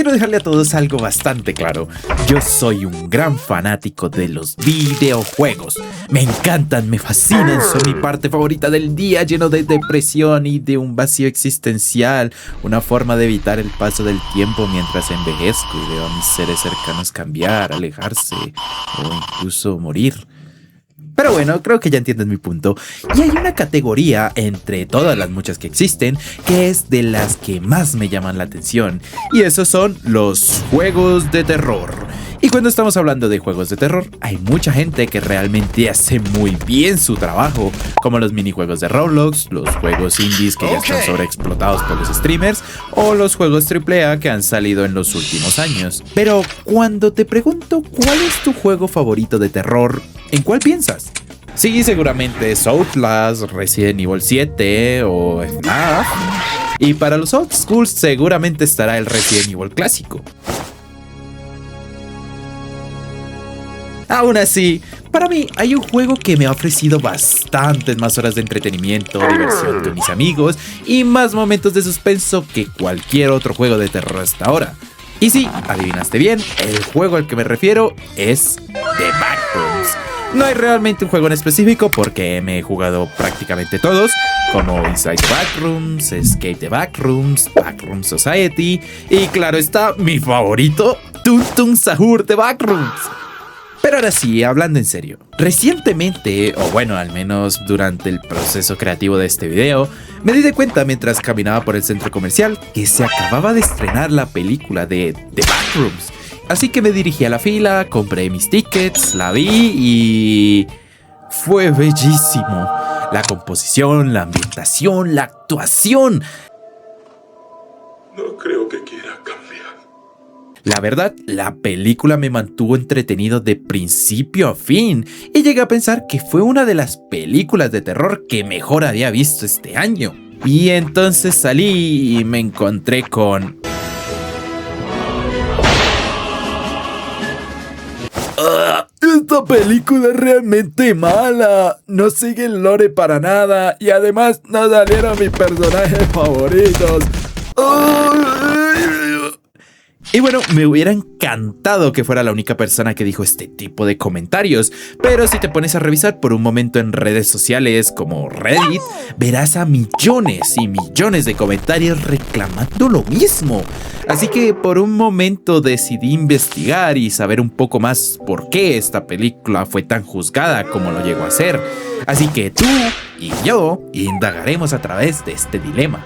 quiero dejarle a todos algo bastante claro. Yo soy un gran fanático de los videojuegos. Me encantan, me fascinan, son mi parte favorita del día, lleno de depresión y de un vacío existencial. Una forma de evitar el paso del tiempo mientras envejezco y veo a mis seres cercanos cambiar, alejarse o incluso morir. Pero bueno, creo que ya entiendes mi punto. Y hay una categoría, entre todas las muchas que existen, que es de las que más me llaman la atención. Y esos son los juegos de terror. Y cuando estamos hablando de juegos de terror, hay mucha gente que realmente hace muy bien su trabajo, como los minijuegos de Roblox, los juegos indies que ya están sobreexplotados por los streamers, o los juegos AAA que han salido en los últimos años. Pero cuando te pregunto cuál es tu juego favorito de terror, ¿en cuál piensas? Sí, seguramente es Outlast, Resident Evil 7 o FNAF. Y para los old schools seguramente estará el Resident Evil clásico. Aún así, para mí hay un juego que me ha ofrecido bastantes más horas de entretenimiento, diversión con mis amigos y más momentos de suspenso que cualquier otro juego de terror hasta ahora. Y sí, adivinaste bien, el juego al que me refiero es The Backrooms. No hay realmente un juego en específico porque me he jugado prácticamente todos, como Inside the Backrooms, Escape the Backrooms, Backroom Society y claro está, mi favorito, Tung Tung Sahur The Backrooms. Pero ahora sí, hablando en serio, recientemente, o bueno, al menos durante el proceso creativo de este video, me di de cuenta mientras caminaba por el centro comercial que se acababa de estrenar la película de The Backrooms. Así que me dirigí a la fila, compré mis tickets, la vi y... fue bellísimo. La composición, la ambientación, la actuación. No creo que quiera cambiar. La verdad, la película me mantuvo entretenido de principio a fin y llegué a pensar que fue una de las películas de terror que mejor había visto este año. Y entonces salí y me encontré con... ¡Esta película es realmente mala! No sigue el lore para nada y además no salieron mis personajes favoritos. Y bueno, me hubiera encantado que fuera la única persona que dijo este tipo de comentarios, pero si te pones a revisar por un momento en redes sociales como Reddit, verás a millones y millones de comentarios reclamando lo mismo. Así que por un momento decidí investigar y saber un poco más por qué esta película fue tan juzgada como lo llegó a ser. Así que tú y yo indagaremos a través de este dilema.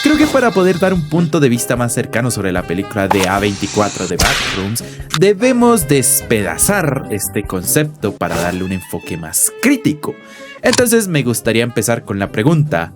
Creo que para poder dar un punto de vista más cercano sobre la película de A24 de Backrooms, debemos despedazar este concepto para darle un enfoque más crítico. Entonces me gustaría empezar con la pregunta: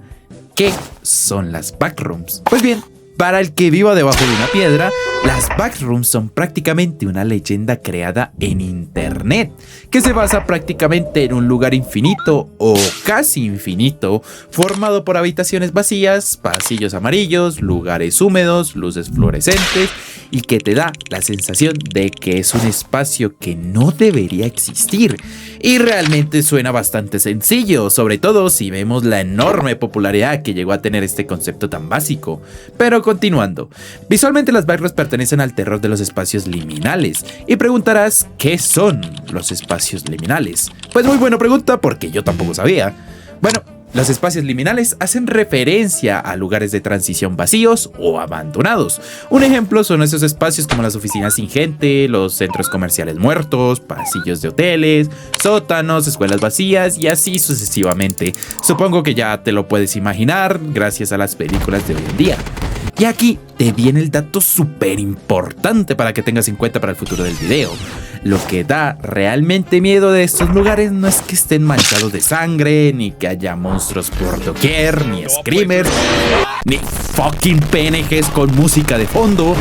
¿qué son las Backrooms? Pues bien, para el que viva debajo de una piedra, las Backrooms son prácticamente una leyenda creada en internet, que se basa prácticamente en un lugar infinito o casi infinito, formado por habitaciones vacías, pasillos amarillos, lugares húmedos, luces fluorescentes y que te da la sensación de que es un espacio que no debería existir. Y realmente suena bastante sencillo, sobre todo si vemos la enorme popularidad que llegó a tener este concepto tan básico. Pero continuando, visualmente las Backrooms pertenecen al terror de los espacios liminales. Y preguntarás, ¿qué son los espacios liminales? Pues muy buena pregunta porque yo tampoco sabía. Bueno, los espacios liminales hacen referencia a lugares de transición vacíos o abandonados. Un ejemplo son esos espacios como las oficinas sin gente, los centros comerciales muertos, pasillos de hoteles, sótanos, escuelas vacías y así sucesivamente. Supongo que ya te lo puedes imaginar gracias a las películas de hoy en día. Y aquí te viene el dato súper importante para que tengas en cuenta para el futuro del video. Lo que da realmente miedo de estos lugares no es que estén manchados de sangre, ni que haya monstruos por doquier, ni screamers, ni fucking PNGs con música de fondo.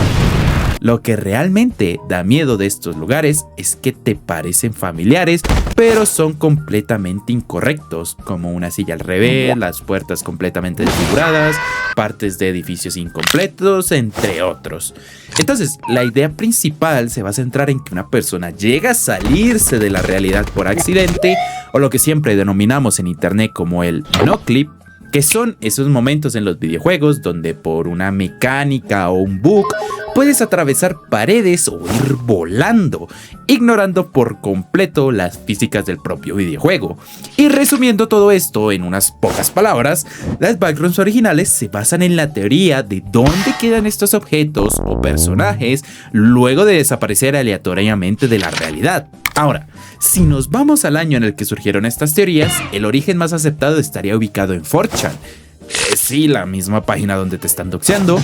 Lo que realmente da miedo de estos lugares es que te parecen familiares, pero son completamente incorrectos, como una silla al revés, las puertas completamente desfiguradas, partes de edificios incompletos, entre otros. Entonces, la idea principal se va a centrar en que una persona llega a salirse de la realidad por accidente, o lo que siempre denominamos en internet como el no-clip, que son esos momentos en los videojuegos donde por una mecánica o un bug puedes atravesar paredes o ir volando, ignorando por completo las físicas del propio videojuego. Y resumiendo todo esto en unas pocas palabras, las backrooms originales se basan en la teoría de dónde quedan estos objetos o personajes luego de desaparecer aleatoriamente de la realidad. Ahora, si nos vamos al año en el que surgieron estas teorías, el origen más aceptado estaría ubicado en 4chan. Sí, la misma página donde te están doxeando.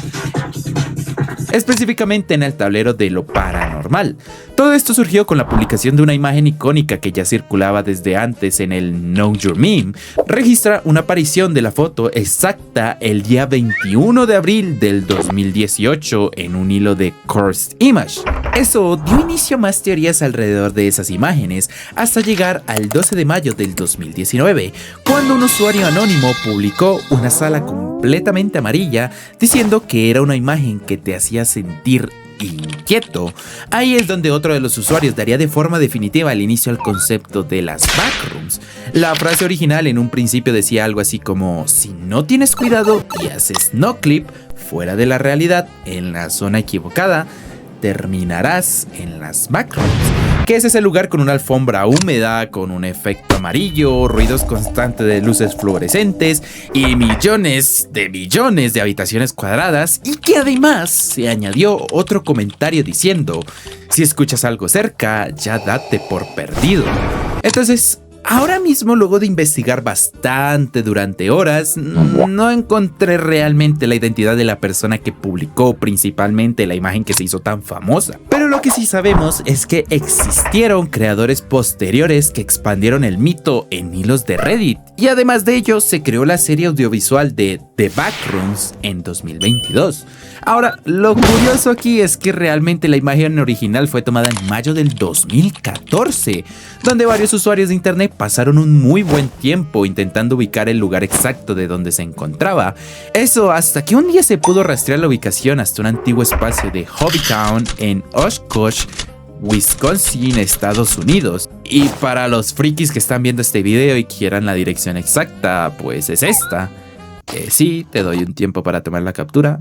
Específicamente en el tablero de lo paranormal. Todo esto surgió con la publicación de una imagen icónica que ya circulaba desde antes en el Know Your Meme. Registra una aparición de la foto exacta el día 21 de abril del 2018 en un hilo de Cursed Image. Eso dio inicio a más teorías alrededor de esas imágenes, hasta llegar al 12 de mayo del 2019, cuando un usuario anónimo publicó una sala completamente amarilla diciendo que era una imagen que te hacía sentir inquieto. Ahí es donde otro de los usuarios daría de forma definitiva el inicio al concepto de las backrooms. La frase original en un principio decía algo así como: si no tienes cuidado y haces no clip fuera de la realidad en la zona equivocada, terminarás en las backrooms, que es ese lugar con una alfombra húmeda, con un efecto amarillo, ruidos constantes de luces fluorescentes y millones de habitaciones cuadradas, y que además se añadió otro comentario diciendo: si escuchas algo cerca, ya date por perdido. Entonces, ahora mismo, luego de investigar bastante durante horas, no encontré realmente la identidad de la persona que publicó principalmente la imagen que se hizo tan famosa. Pero lo que sí sabemos es que existieron creadores posteriores que expandieron el mito en hilos de Reddit. Y además de ello, se creó la serie audiovisual de The Backrooms en 2022. Ahora, lo curioso aquí es que realmente la imagen original fue tomada en mayo del 2014, donde varios usuarios de internet pasaron un muy buen tiempo intentando ubicar el lugar exacto de donde se encontraba. Eso hasta que un día se pudo rastrear la ubicación hasta un antiguo espacio de Hobbytown en Oshkosh, Wisconsin, Estados Unidos. Y para los frikis que están viendo este video y quieran la dirección exacta, pues es esta. Sí, te doy un tiempo para tomar la captura.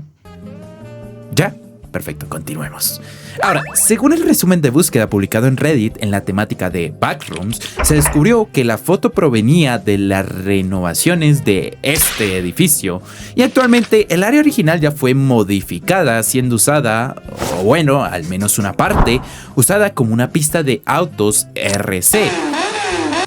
¿Ya? Perfecto, continuemos. Ahora, según el resumen de búsqueda publicado en Reddit en la temática de backrooms, se descubrió que la foto provenía de las renovaciones de este edificio, y actualmente el área original ya fue modificada, siendo usada, o bueno, al menos una parte, usada como una pista de autos RC,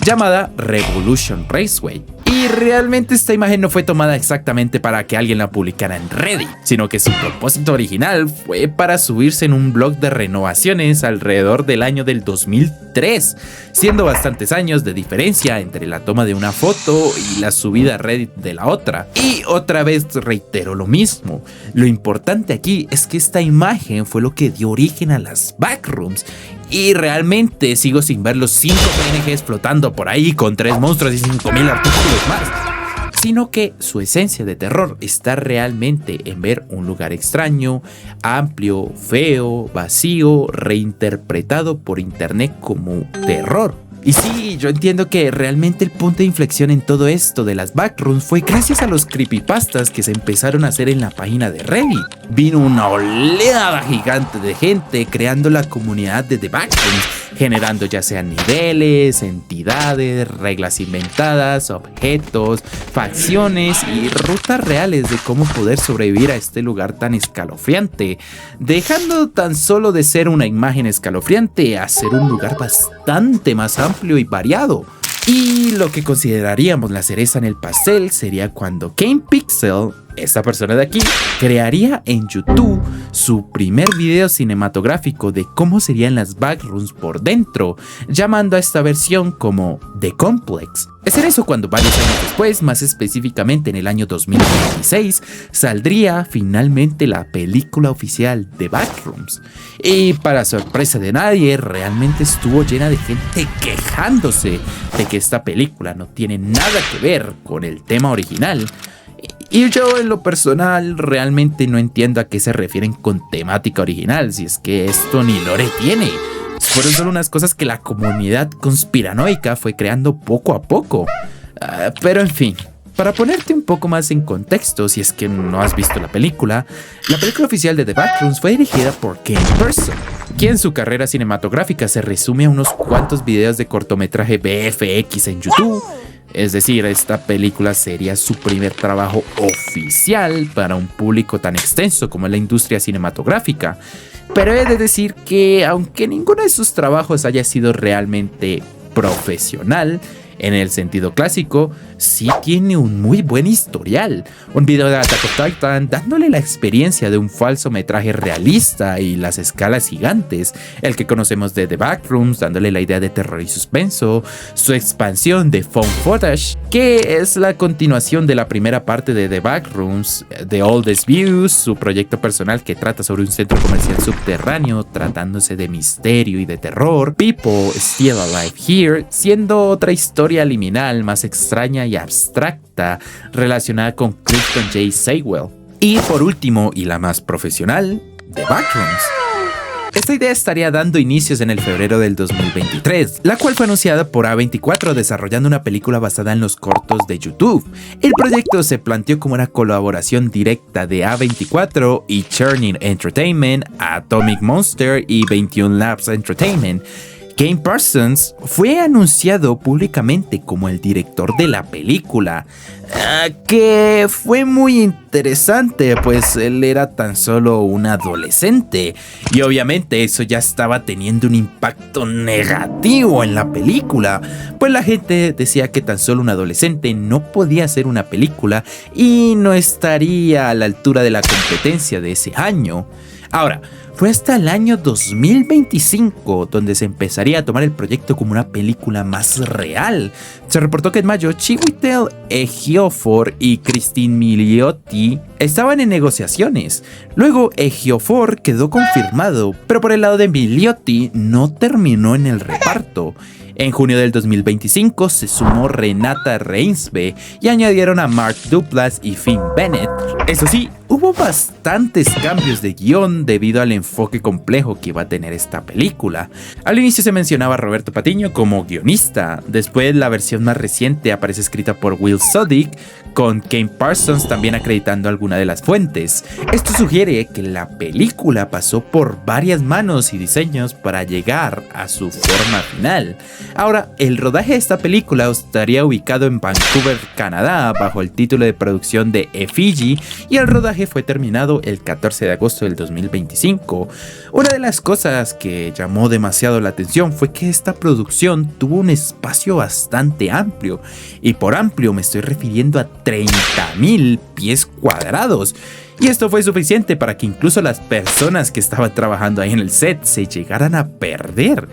llamada Revolution Raceway. Y realmente esta imagen no fue tomada exactamente para que alguien la publicara en Reddit, sino que su propósito original fue para subirse en un blog de renovaciones alrededor del año del 2003, siendo bastantes años de diferencia entre la toma de una foto y la subida a Reddit de la otra. Y otra vez reitero lo mismo, lo importante aquí es que esta imagen fue lo que dio origen a las backrooms. Y realmente sigo sin ver los 5 PNGs flotando por ahí con 3 monstruos y 5000 artículos más. Sino que su esencia de terror está realmente en ver un lugar extraño, amplio, feo, vacío, reinterpretado por internet como terror. Y sí, yo entiendo que realmente el punto de inflexión en todo esto de las backrooms fue gracias a los creepypastas que se empezaron a hacer en la página de Reddit. Vino una oleada gigante de gente creando la comunidad de The Backrooms, generando ya sean niveles, entidades, reglas inventadas, objetos, facciones y rutas reales de cómo poder sobrevivir a este lugar tan escalofriante, dejando tan solo de ser una imagen escalofriante a ser un lugar bastante más amplio y variado. Y lo que consideraríamos la cereza en el pastel sería cuando Kane Pixel, esta persona de aquí, crearía en YouTube su primer video cinematográfico de cómo serían las backrooms por dentro, llamando a esta versión como The Complex. Es en eso cuando varios años después, más específicamente en el año 2016, saldría finalmente la película oficial de Backrooms. Y para sorpresa de nadie, realmente estuvo llena de gente quejándose de que esta película no tiene nada que ver con el tema original. Y yo en lo personal realmente no entiendo a qué se refieren con temática original, si es que esto ni lore tiene. Fueron solo unas cosas que la comunidad conspiranoica fue creando poco a poco. Pero en fin, para ponerte un poco más en contexto, si es que no has visto la película oficial de The Backrooms fue dirigida por Kane Person, quien su carrera cinematográfica se resume a unos cuantos videos de cortometraje VFX en YouTube. Es decir, esta película sería su primer trabajo oficial para un público tan extenso como es la industria cinematográfica. Pero he de decir que, aunque ninguno de sus trabajos haya sido realmente profesional, en el sentido clásico, sí tiene un muy buen historial. Un video de Attack of Titan dándole la experiencia de un falso metraje realista y las escalas gigantes, el que conocemos de The Backrooms dándole la idea de terror y suspenso, su expansión de Found Footage, que es la continuación de la primera parte de The Backrooms, The Oldest Views, su proyecto personal que trata sobre un centro comercial subterráneo tratándose de misterio y de terror, People Still Alive Here, siendo otra historia liminal más extraña y abstracta relacionada con Clifton J. Saywell. Y por último, y la más profesional, The Backrooms. Esta idea estaría dando inicios en el febrero del 2023, la cual fue anunciada por A24 desarrollando una película basada en los cortos de YouTube. El proyecto se planteó como una colaboración directa de A24 y Churning Entertainment, Atomic Monster y 21 Labs Entertainment. Kane Parsons fue anunciado públicamente como el director de la película, que fue muy interesante, pues él era tan solo un adolescente y obviamente eso ya estaba teniendo un impacto negativo en la película, pues la gente decía que tan solo un adolescente no podía hacer una película y no estaría a la altura de la competencia de ese año. Ahora, fue hasta el año 2025 donde se empezaría a tomar el proyecto como una película más real. Se reportó que en mayo Chiwetel Ejiofor y Christine Milioti estaban en negociaciones. Luego Ejiofor quedó confirmado, pero por el lado de Milioti no terminó en el reparto. En junio del 2025 se sumó Renata Reinsve y añadieron a Mark Duplass y Finn Bennett. Eso sí, hubo bastantes cambios de guión debido al enfoque complejo que iba a tener esta película. Al inicio se mencionaba a Roberto Patiño como guionista, después la versión más reciente aparece escrita por Will Sodick, con Kane Parsons también acreditando alguna de las fuentes. Esto sugiere que la película pasó por varias manos y diseños para llegar a su forma final. Ahora, el rodaje de esta película estaría ubicado en Vancouver, Canadá, bajo el título de producción de Effigy, y el rodaje fue terminado el 14 de agosto del 2025. Una de las cosas que llamó demasiado la atención fue que esta producción tuvo un espacio bastante amplio, y por amplio me estoy refiriendo a 30,000 pies cuadrados. Y esto fue suficiente para que incluso las personas que estaban trabajando ahí en el set se llegaran a perder.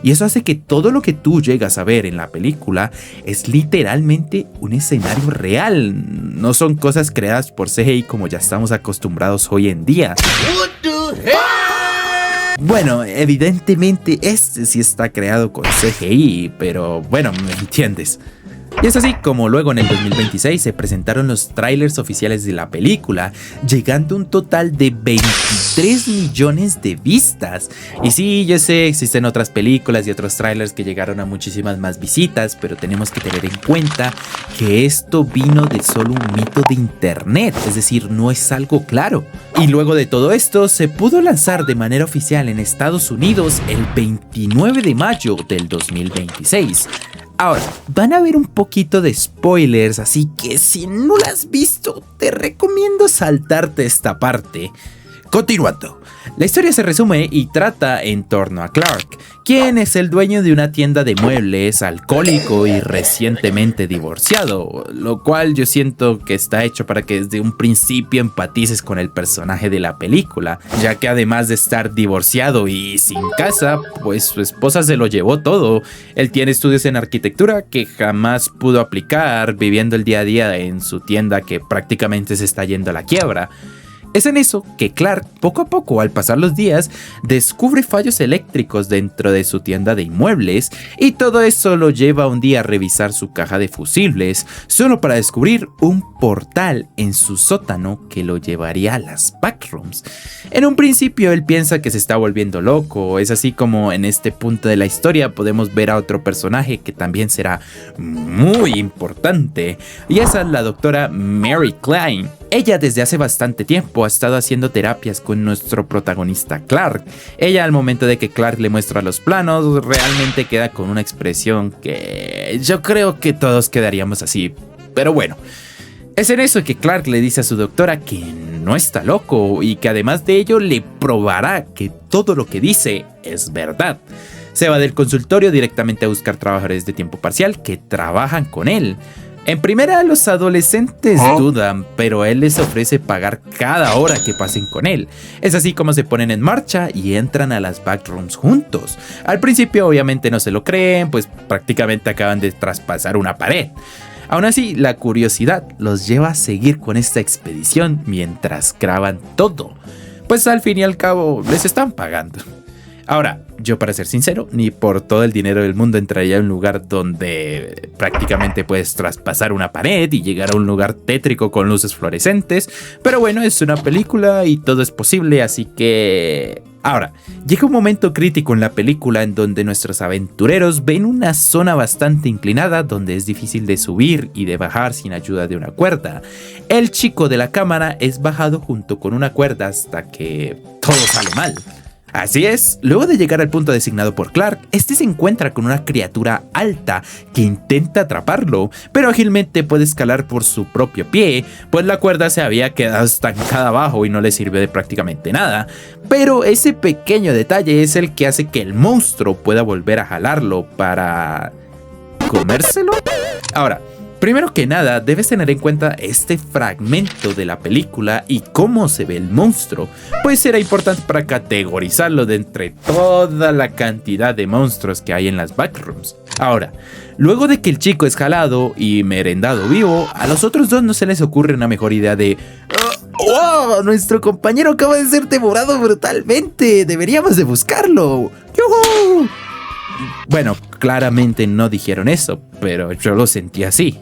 Y eso hace que todo lo que tú llegas a ver en la película es literalmente un escenario real. No son cosas creadas por CGI como ya estamos acostumbrados hoy en día. Bueno, evidentemente este sí está creado con CGI, pero bueno, me entiendes. Y es así como luego en el 2026 se presentaron los trailers oficiales de la película, llegando a un total de 23 millones de vistas. Y sí, yo sé, existen otras películas y otros trailers que llegaron a muchísimas más visitas, pero tenemos que tener en cuenta que esto vino de solo un mito de internet, es decir, no es algo claro. Y luego de todo esto, se pudo lanzar de manera oficial en Estados Unidos el 29 de mayo del 2026. Ahora, van a haber un poquito de spoilers, así que si no la has visto, te recomiendo saltarte esta parte. Continuando, la historia se resume y trata en torno a Clark, quien es el dueño de una tienda de muebles, alcohólico y recientemente divorciado, lo cual yo siento que está hecho para que desde un principio empatices con el personaje de la película, ya que además de estar divorciado y sin casa, pues su esposa se lo llevó todo. Él tiene estudios en arquitectura que jamás pudo aplicar, viviendo el día a día en su tienda que prácticamente se está yendo a la quiebra. Es en eso que Clark, poco a poco, al pasar los días, descubre fallos eléctricos dentro de su tienda de inmuebles y todo eso lo lleva un día a revisar su caja de fusibles, solo para descubrir un portal en su sótano que lo llevaría a las Backrooms. En un principio él piensa que se está volviendo loco, es así como en este punto de la historia podemos ver a otro personaje que también será muy importante, y esa es la doctora Mary Klein. Ella desde hace bastante tiempo ha estado haciendo terapias con nuestro protagonista Clark. Ella al momento de que Clark le muestra los planos realmente queda con una expresión que yo creo que todos quedaríamos así, pero bueno. Es en eso que Clark le dice a su doctora que no está loco y que además de ello le probará que todo lo que dice es verdad. Se va del consultorio directamente a buscar trabajadores de tiempo parcial que trabajan con él. En primera, los adolescentes dudan, pero él les ofrece pagar cada hora que pasen con él. Es así como se ponen en marcha y entran a las Backrooms juntos. Al principio obviamente no se lo creen, pues prácticamente acaban de traspasar una pared. Aún así, la curiosidad los lleva a seguir con esta expedición mientras graban todo. Pues al fin y al cabo les están pagando. Ahora, yo para ser sincero, ni por todo el dinero del mundo entraría a un lugar donde prácticamente puedes traspasar una pared y llegar a un lugar tétrico con luces fluorescentes. Pero bueno, es una película y todo es posible, así que... Ahora, llega un momento crítico en la película en donde nuestros aventureros ven una zona bastante inclinada donde es difícil de subir y de bajar sin ayuda de una cuerda. El chico de la cámara es bajado junto con una cuerda hasta que todo sale mal. Así es, luego de llegar al punto designado por Clark, este se encuentra con una criatura alta que intenta atraparlo, pero ágilmente puede escalar por su propio pie, pues la cuerda se había quedado estancada abajo y no le sirve de prácticamente nada. Pero ese pequeño detalle es el que hace que el monstruo pueda volver a jalarlo para... ¿comérselo? Ahora, primero que nada, debes tener en cuenta este fragmento de la película y cómo se ve el monstruo, pues será importante para categorizarlo de entre toda la cantidad de monstruos que hay en las Backrooms. Ahora, luego de que el chico es jalado y merendado vivo, a los otros dos no se les ocurre una mejor idea de... ¡Wow! Nuestro compañero acaba de ser devorado brutalmente, deberíamos de buscarlo. ¡Yuhu! Bueno, claramente no dijeron eso, pero yo lo sentí así.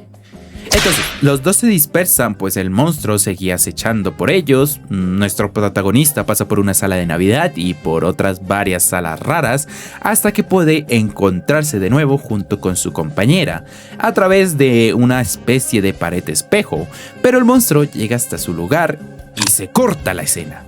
Entonces, los dos se dispersan, pues el monstruo seguía acechando por ellos. Nuestro protagonista pasa por una sala de Navidad y por otras varias salas raras, hasta que puede encontrarse de nuevo junto con su compañera, a través de una especie de pared espejo, pero el monstruo llega hasta su lugar y se corta la escena.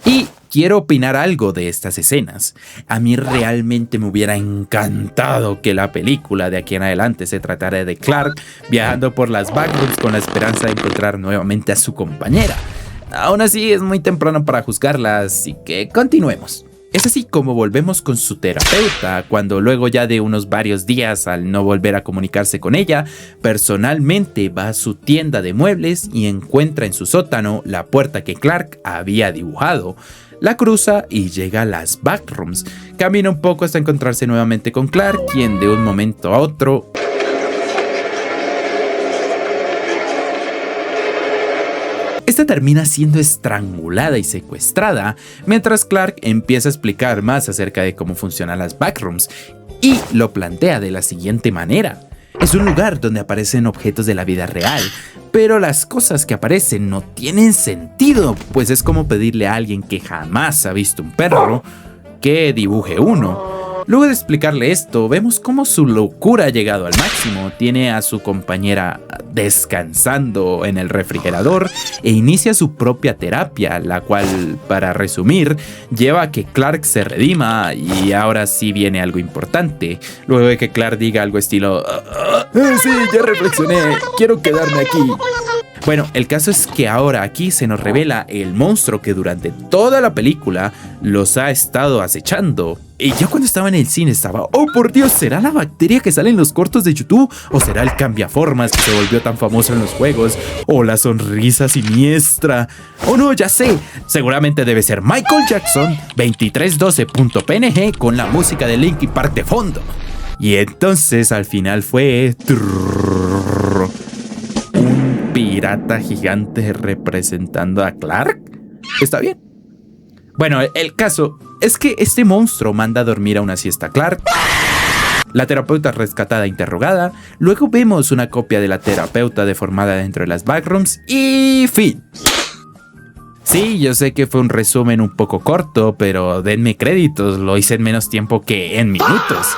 Y quiero opinar algo de estas escenas. A mí realmente me hubiera encantado que la película de aquí en adelante se tratara de Clark viajando por las Backrooms con la esperanza de encontrar nuevamente a su compañera. Aún así es muy temprano para juzgarla, así que continuemos. Es así como volvemos con su terapeuta, cuando luego ya de unos varios días al no volver a comunicarse con ella, personalmente va a su tienda de muebles y encuentra en su sótano la puerta que Clark había dibujado. La cruza y llega a las Backrooms. Camina un poco hasta encontrarse nuevamente con Clark, quien de un momento a otro... Esta termina siendo estrangulada y secuestrada, mientras Clark empieza a explicar más acerca de cómo funcionan las Backrooms, y lo plantea de la siguiente manera. Es un lugar donde aparecen objetos de la vida real, pero las cosas que aparecen no tienen sentido, pues es como pedirle a alguien que jamás ha visto un perro que dibuje uno. Luego de explicarle esto, vemos cómo su locura ha llegado al máximo. Tiene a su compañera descansando en el refrigerador e inicia su propia terapia, la cual, para resumir, lleva a que Clark se redima. Y ahora sí viene algo importante. Luego de que Clark diga algo estilo sí, ya reflexioné, quiero quedarme aquí. Bueno, el caso es que ahora aquí se nos revela el monstruo que durante toda la película los ha estado acechando. Y yo cuando estaba en el cine estaba, oh por Dios, ¿será la bacteria que sale en los cortos de YouTube? ¿O será el cambiaformas que se volvió tan famoso en los juegos? ¿O la sonrisa siniestra? Oh no, ya sé, seguramente debe ser Michael Jackson 2312.png con la música de Linkin Park de fondo. Y entonces al final fue... un pirata gigante representando a Clark. Está bien. Bueno, el caso es que este monstruo manda a dormir a una siesta Clark. La terapeuta rescatada interrogada. Luego vemos una copia de la terapeuta deformada dentro de las backrooms. Y fin. Sí, yo sé que fue un resumen un poco corto, pero denme créditos, lo hice en menos tiempo que en minutos.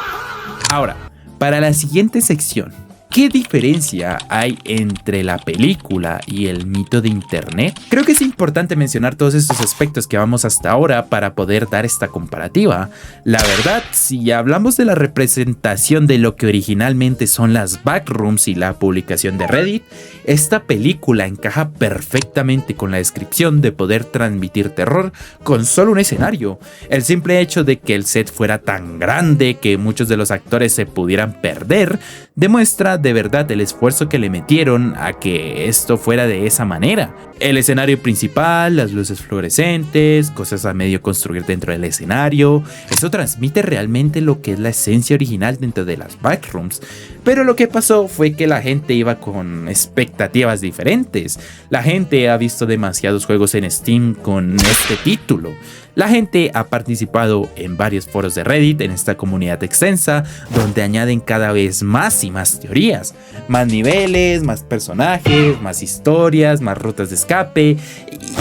Ahora, para la siguiente sección, ¿qué diferencia hay entre la película y el mito de internet? Creo que es importante mencionar todos estos aspectos que vamos hasta ahora para poder dar esta comparativa. La verdad, si hablamos de la representación de lo que originalmente son las backrooms y la publicación de Reddit, esta película encaja perfectamente con la descripción de poder transmitir terror con solo un escenario. El simple hecho de que el set fuera tan grande que muchos de los actores se pudieran perder demuestra de verdad el esfuerzo que le metieron a que esto fuera de esa manera. El escenario principal, las luces fluorescentes, cosas a medio construir dentro del escenario, eso transmite realmente lo que es la esencia original dentro de las backrooms. Pero lo que pasó fue que la gente iba con expectativas diferentes. La gente ha visto demasiados juegos en Steam con este título. La gente ha participado en varios foros de Reddit en esta comunidad extensa, donde añaden cada vez más y más teorías, más niveles, más personajes, más historias, más rutas de escape,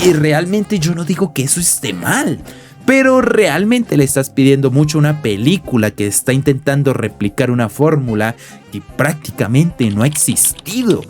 y realmente yo no digo que eso esté mal, pero realmente le estás pidiendo mucho a una película que está intentando replicar una fórmula que prácticamente no ha existido.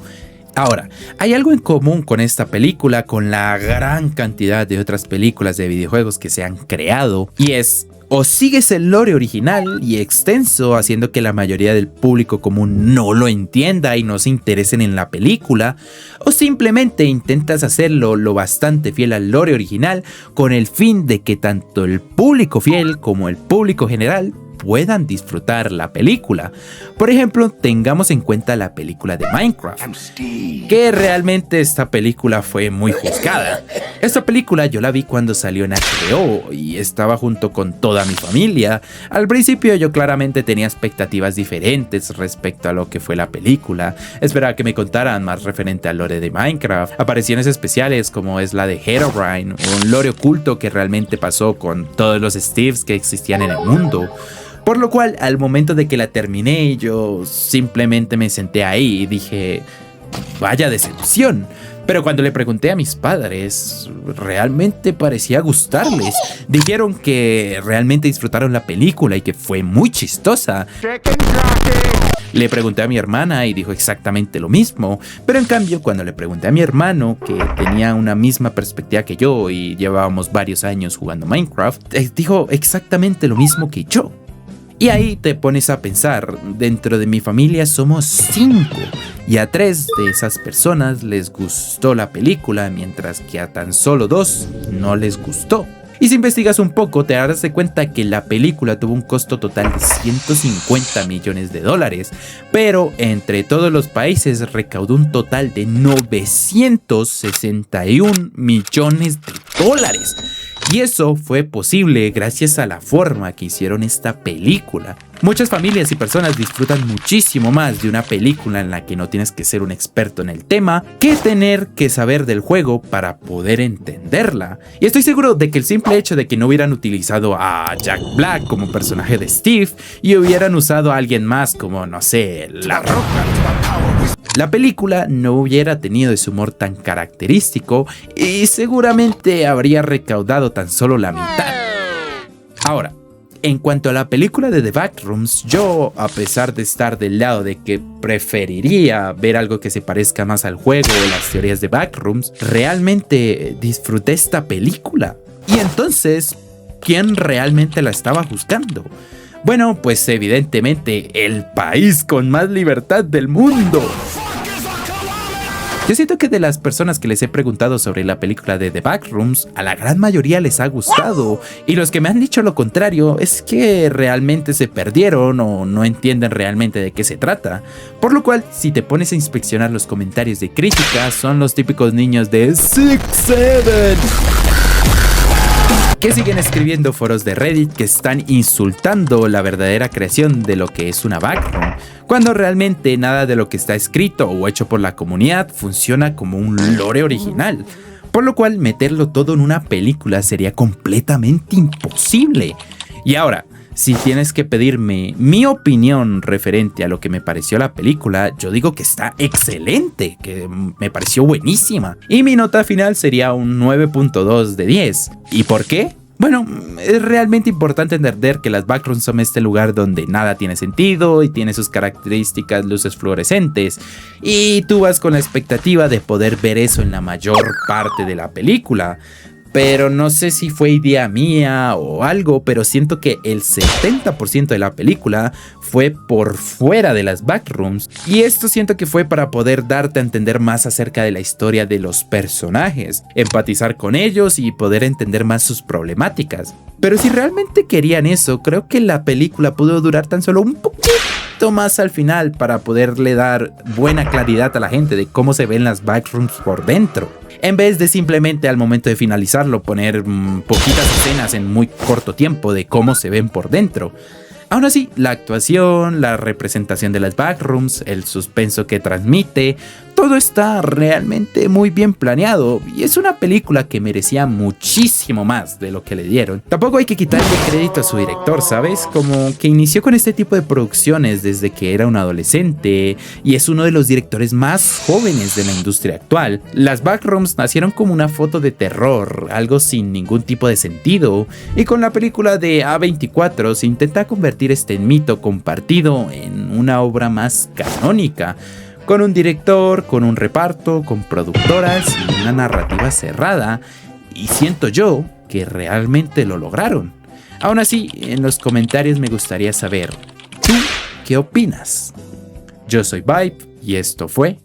Ahora, hay algo en común con esta película, con la gran cantidad de otras películas de videojuegos que se han creado, y es: o sigues el lore original y extenso, haciendo que la mayoría del público común no lo entienda y no se interesen en la película, o simplemente intentas hacerlo lo bastante fiel al lore original con el fin de que tanto el público fiel como el público general puedan disfrutar la película. Por ejemplo, tengamos en cuenta la película de Minecraft, que realmente esta película fue muy juzgada. Esta película yo la vi cuando salió en HBO y estaba junto con toda mi familia. Al principio yo claramente tenía expectativas diferentes respecto a lo que fue la película. Esperaba que me contaran más referente al lore de Minecraft, apariciones especiales como es la de Herobrine, un lore oculto que realmente pasó con todos los Steves que existían en el mundo. Por lo cual, al momento de que la terminé, yo simplemente me senté ahí y dije: vaya decepción. Pero cuando le pregunté a mis padres, realmente parecía gustarles. Dijeron que realmente disfrutaron la película y que fue muy chistosa. Le pregunté a mi hermana y dijo exactamente lo mismo. Pero en cambio, cuando le pregunté a mi hermano, que tenía una misma perspectiva que yo y llevábamos varios años jugando Minecraft, dijo exactamente lo mismo que yo. Y ahí te pones a pensar, dentro de mi familia somos 5 y a 3 de esas personas les gustó la película, mientras que a tan solo 2 no les gustó. Y si investigas un poco te darás de cuenta que la película tuvo un costo total de $150 millones, pero entre todos los países recaudó un total de $961 millones. Y eso fue posible gracias a la forma que hicieron esta película. Muchas familias y personas disfrutan muchísimo más de una película en la que no tienes que ser un experto en el tema que tener que saber del juego para poder entenderla. Y estoy seguro de que el simple hecho de que no hubieran utilizado a Jack Black como personaje de Steve y hubieran usado a alguien más como, no sé, La Roca, la película no hubiera tenido ese humor tan característico y seguramente habría recaudado tan solo la mitad. Ahora, en cuanto a la película de The Backrooms, yo, a pesar de estar del lado de que preferiría ver algo que se parezca más al juego o las teorías de Backrooms, realmente disfruté esta película. Y entonces, ¿quién realmente la estaba juzgando? Bueno, pues evidentemente el país con más libertad del mundo. Yo siento que de las personas que les he preguntado sobre la película de The Backrooms, a la gran mayoría les ha gustado, y los que me han dicho lo contrario es que realmente se perdieron o no entienden realmente de qué se trata. Por lo cual, si te pones a inspeccionar los comentarios de crítica, son los típicos niños de 6-7 que siguen escribiendo foros de Reddit que están insultando la verdadera creación de lo que es una backroom, cuando realmente nada de lo que está escrito o hecho por la comunidad funciona como un lore original. por lo cual meterlo todo en una película sería completamente imposible. Y ahora, si tienes que pedirme mi opinión referente a lo que me pareció la película, yo digo que está excelente, que me pareció buenísima. Y mi nota final sería un 9.2 de 10. ¿Y por qué? Bueno, es realmente importante entender que las backrooms son este lugar donde nada tiene sentido y tiene sus características luces fluorescentes. Y tú vas con la expectativa de poder ver eso en la mayor parte de la película. Pero no sé si fue idea mía o algo, pero siento que el 70% de la película fue por fuera de las backrooms. Y esto siento que fue para poder darte a entender más acerca de la historia de los personajes, empatizar con ellos y poder entender más sus problemáticas. Pero si realmente querían eso, creo que la película pudo durar tan solo un poquito más al final para poderle dar buena claridad a la gente de cómo se ven las backrooms por dentro. En vez de simplemente al momento de finalizarlo poner poquitas escenas en muy corto tiempo de cómo se ven por dentro. Aún así, la actuación, la representación de las backrooms, el suspenso que transmite, todo está realmente muy bien planeado y es una película que merecía muchísimo más de lo que le dieron. Tampoco hay que quitarle crédito a su director, ¿sabes? Como que inició con este tipo de producciones desde que era un adolescente y es uno de los directores más jóvenes de la industria actual. Las backrooms nacieron como una foto de terror, algo sin ningún tipo de sentido, y con la película de A24 se intenta convertir este mito compartido en una obra más canónica, con un director, con un reparto, con productoras y una narrativa cerrada, y siento yo que realmente lo lograron. Aún así, en los comentarios me gustaría saber, ¿tú qué opinas? Yo soy Vibe y esto fue